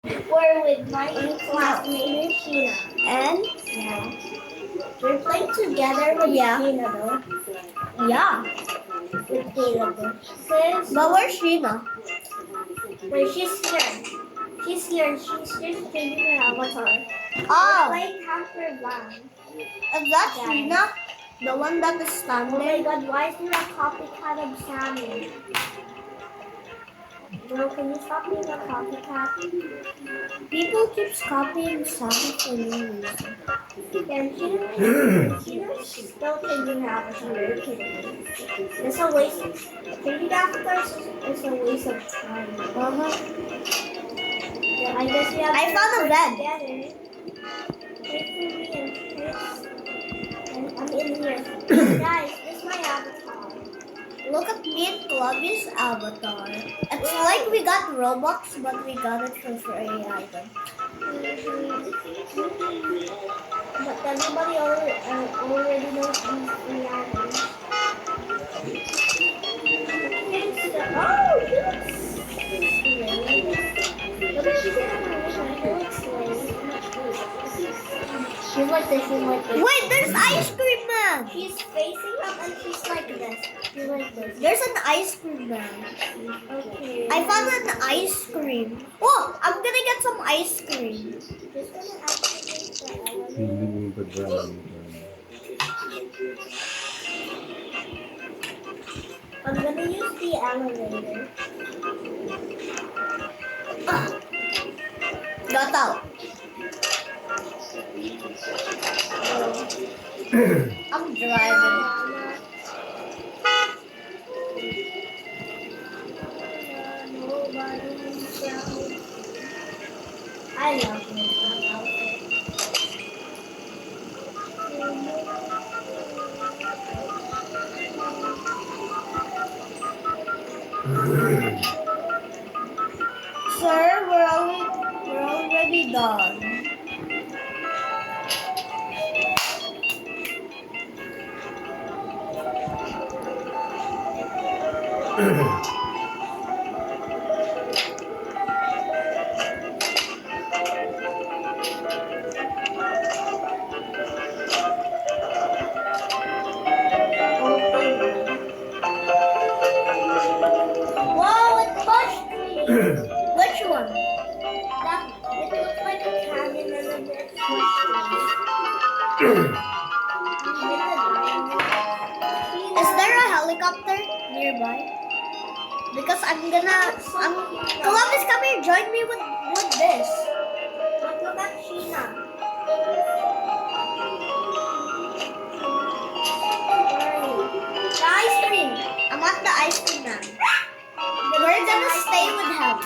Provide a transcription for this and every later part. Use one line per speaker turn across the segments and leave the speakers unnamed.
We're with my classmate Sheena.
And
Yeah. We're playing together with Sheena though.
yeah.
With Caleb though. Cause
But where's Sheena?
wait, she's here. She's here. She's just changing her avatar. We're
Oh,
playing Hamper Blank.
is that
Yeah.
Sheena? The one that is
Oh my
standing?
god, why is there a copycat of Sammy? Bro, can you stop being a copycat?
People keep copying Sammy for no reason.
Yeah, she's still changing her avatar. Are you kidding me? It's a waste. Changing avatars is a waste of time. Yeah, I guess we have
I
to
found a
record
bed.
together. Wait for me and Chris. And I'm in here. Guys, this is my avatar.
Look at me and Chloe's avatar. It's like we got Robux, but we got it for free item.
But everybody already knows these three items. Oh, he looks slay. Look at his animation. He looks slay. She's like this. She's like this.
Wait, there's ice cream man.
She's facing up and she's like this. She's like this.
There's an ice cream man.
Okay.
I found an ice cream. Oh, I'm gonna get some ice cream.
Just gonna activate the elevator.
Feeling the ground.
I'm gonna use the elevator.
Got out. I'm driving.
I love my outfit.
Sir, we're already done.
Whoa, it pushed me!
Which one?
That it looked like a cannon and then it pushed me.
Is there a helicopter nearby? Because Columbus, come here, join me with this.
Look at Sheena.
The ice cream. I want the ice cream man. We're gonna stay with him.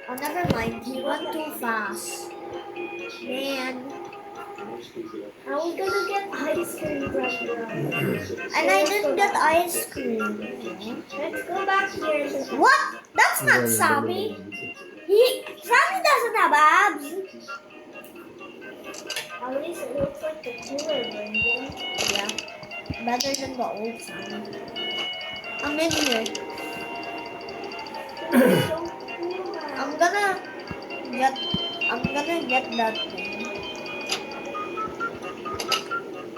Oh, never mind. He went too fast. Man.
How we gonna get ice cream from bro?
And I didn't get ice cream.
Let's go back here.
What? That's not Sammy. Sammy doesn't have abs.
At least it looks like the cooler version.
Yeah. Better than the old Sammy. I'm in here.
So cool.
I'm gonna get that thing.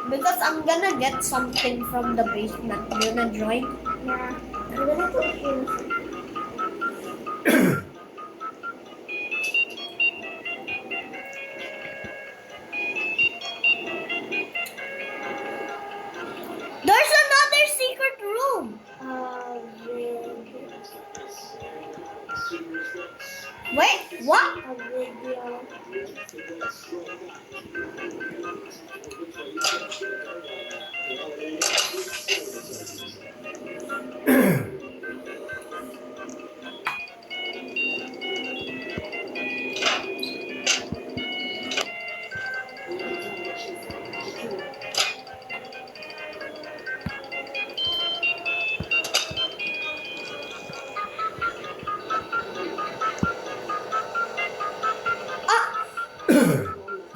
Because I'm gonna get something from the basement. You wanna join?
Yeah. I'm gonna put here.
There's another secret room. Wait, what?
A video.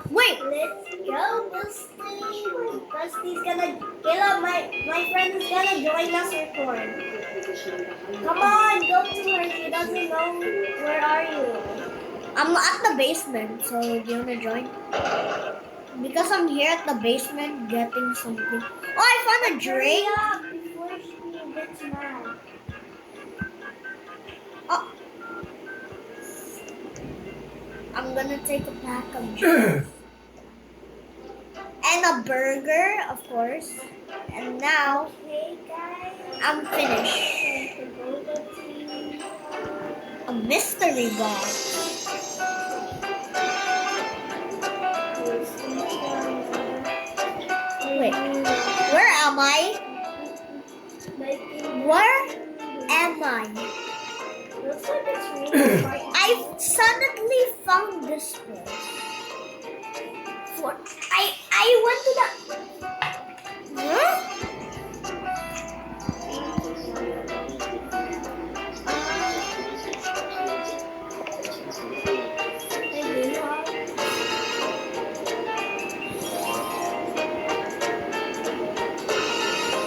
Wait,
Let's go, Busty. Busty's gonna Caleb, my friend is gonna join us record. Come on, go to her. She doesn't know. Where are you?
I'm at the basement, so do you wanna join? Because I'm here at the basement getting something. Oh, I found a drink.
Hurry up before she gets mad.
Oh. I'm gonna take a pack of drinks. And a burger, of course. And now,
Okay, guys.
I'm finished.
So, the Boba tea.
A mystery box. Wait, where am I? Where am I?
Looks like it's raining right now.
I suddenly found this place. I went to the. Huh?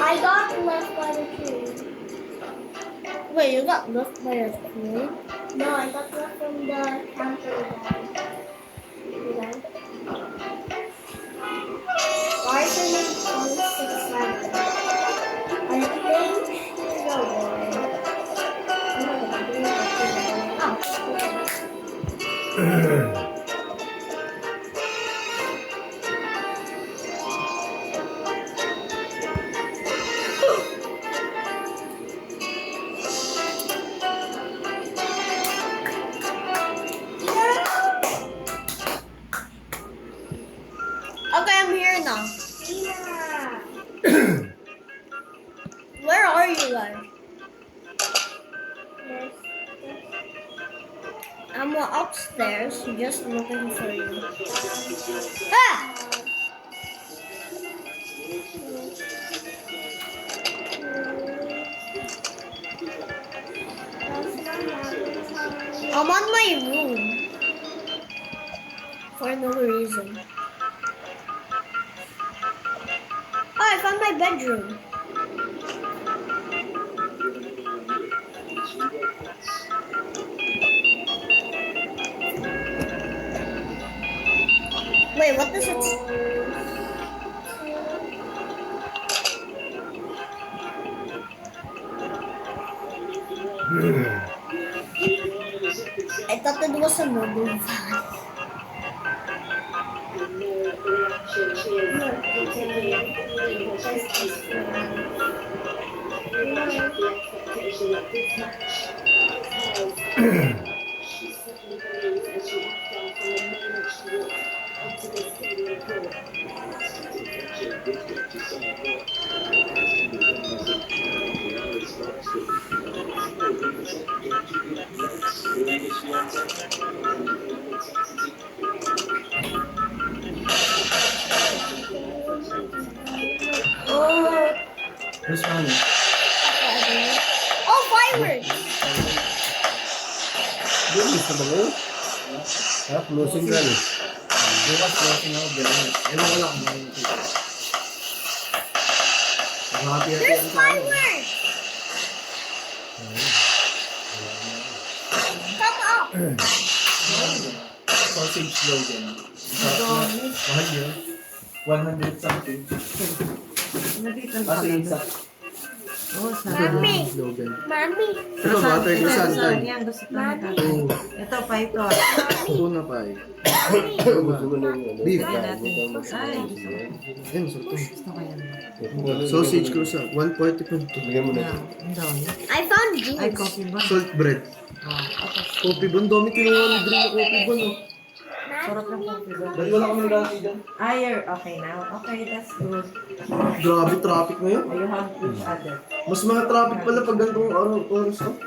I got left by the tree.
Wait, you got left by a tree?
No, I got left from the camper guy. You know? Why is her name 167? I think she's a boy.
Okay, I'm here now.
Yeah.
Where are you guys?
Yes.
I'm upstairs, just looking for you. Ah! I'm on my room. For no reason. Oh, I found my bedroom. Wait, what does it say? I thought it was a mobile van.
Where's mommy?
Oh, fireworks!
Doon, sa bago? Ha? Closing ka rin. Bukas closing ako, gano'n. Ewan ko lang kung ano yung kita. Happy-happy
There's
ang sa akin.
fireworks! Come up!
Sausage slogan. Mahal yun. 100 something. Kasi isa.
Oh,
Mami!
Slogan.
Mami!
Ito ba? 30 cent.
Yan, gusto ko na
Oo.
Ito, python.
Ito na pa eh. Beef.
Ay, gusto
Ayun, sarap to.
ko yan.
Sausage croissant. 140 po ito.
Ang dami.
I found juice.
Ay, coffee ba?
Salt bread.
Oh, okay.
Coffee ba? Ang dami kinuha ni Dream na coffee ba, no?
Sarap ng coffee ba?
Dahil wala kami nalaki dyan.
Ah, you're okay now? Okay, that's good.
Grabe traffic ngayon.
Oh, you have each other.
Mas mga traffic pala pag gantong oras ko.
Ano?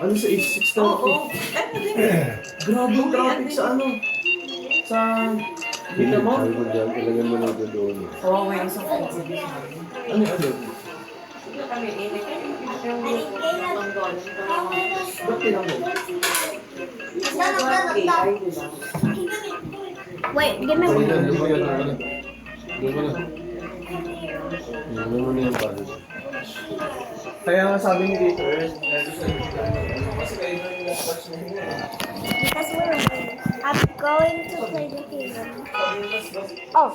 Ano sa 86 na?
Oo. Ano din?
Grabe yung traffic sa ano? Sa... Dito mo?
Ilagyan mo lang doon.
Oo, may isang exhibition.
Ano ano?
Ito kami,
Ba't tinanong?
Wait, give me
Sige
one.
lang, lumagyan mo na. Lumagyan mo na. Lumagyan mo na yung balo.
Kaya nga sabi ni dito, kasi kayo na yung nasa na yun.
Because I'm going to play the kingdom. Oh.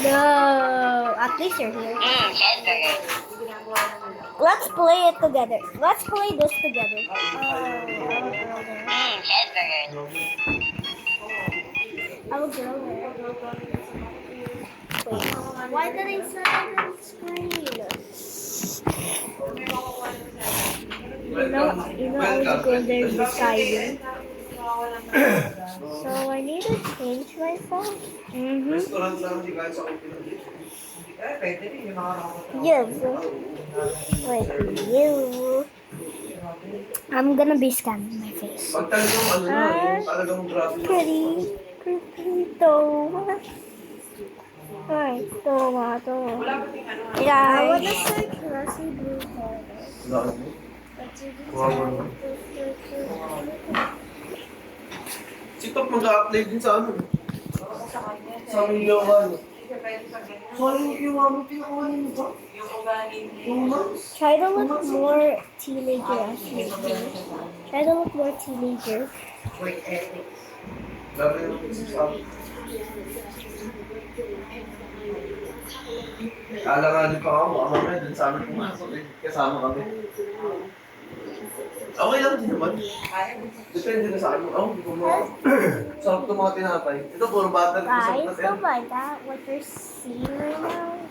No. At least you're here. Let's play it together. Let's play this together. I will go there. Wait. Why did I set it on screen? I will go there beside you. So I need to change my phone.
Restaurant lang di kahit sa open.
Eh, pwede rin yung mga robot.
Yes. Wait, you. I'm gonna be scanning my face.
Pag talagang ano na, yung talagang graphic.
Pretty. Tomato. Ay, tomato. Yeah, I want to say classy blue hair.
Bakit mo? Kawawa mo. Si Top mag-a-apply din sa ano. Sa aming yawan. So, yung yawan mo, pinakuhanin mo ba?
Yung ugali niya.
Yung months?
Try to look more teenager. Try to look more teenager.
Wait, ethic.
Grabe yung pagsasabi. Kala nga din pa ako, baka mamaya dun sa amin pumasok eh. Kasama kami. Okay lang din naman. Depende na sa akin. Ako, hindi ko mo. Sarap itong mga tinapay. Ito, puro butter.
Guys, oh my god, what you're seeing right now?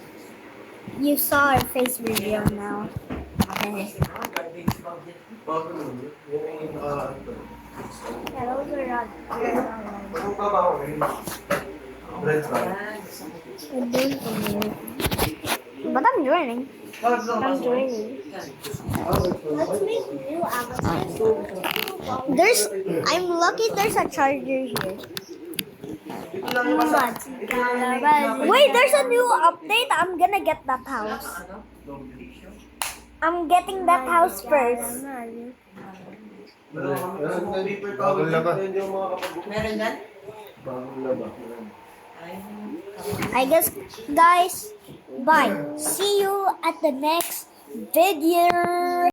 You saw our face reveal now.
Bakit naman? Yan ang yung naka-ano.
Yeah, those are not.
Anong trabaho ngayon? Bread ba?
I'm doing something. But I'm joining. I'm joining. Let's make new avatars. I'm lucky there's a charger here.
Ito lang yung masa.
Wait, there's a new update. I'm gonna get that house. I'm getting that house first.
Bagong laba.
Meron dyan?
Bagong laba.
I guess, guys, bye. See you at the next video.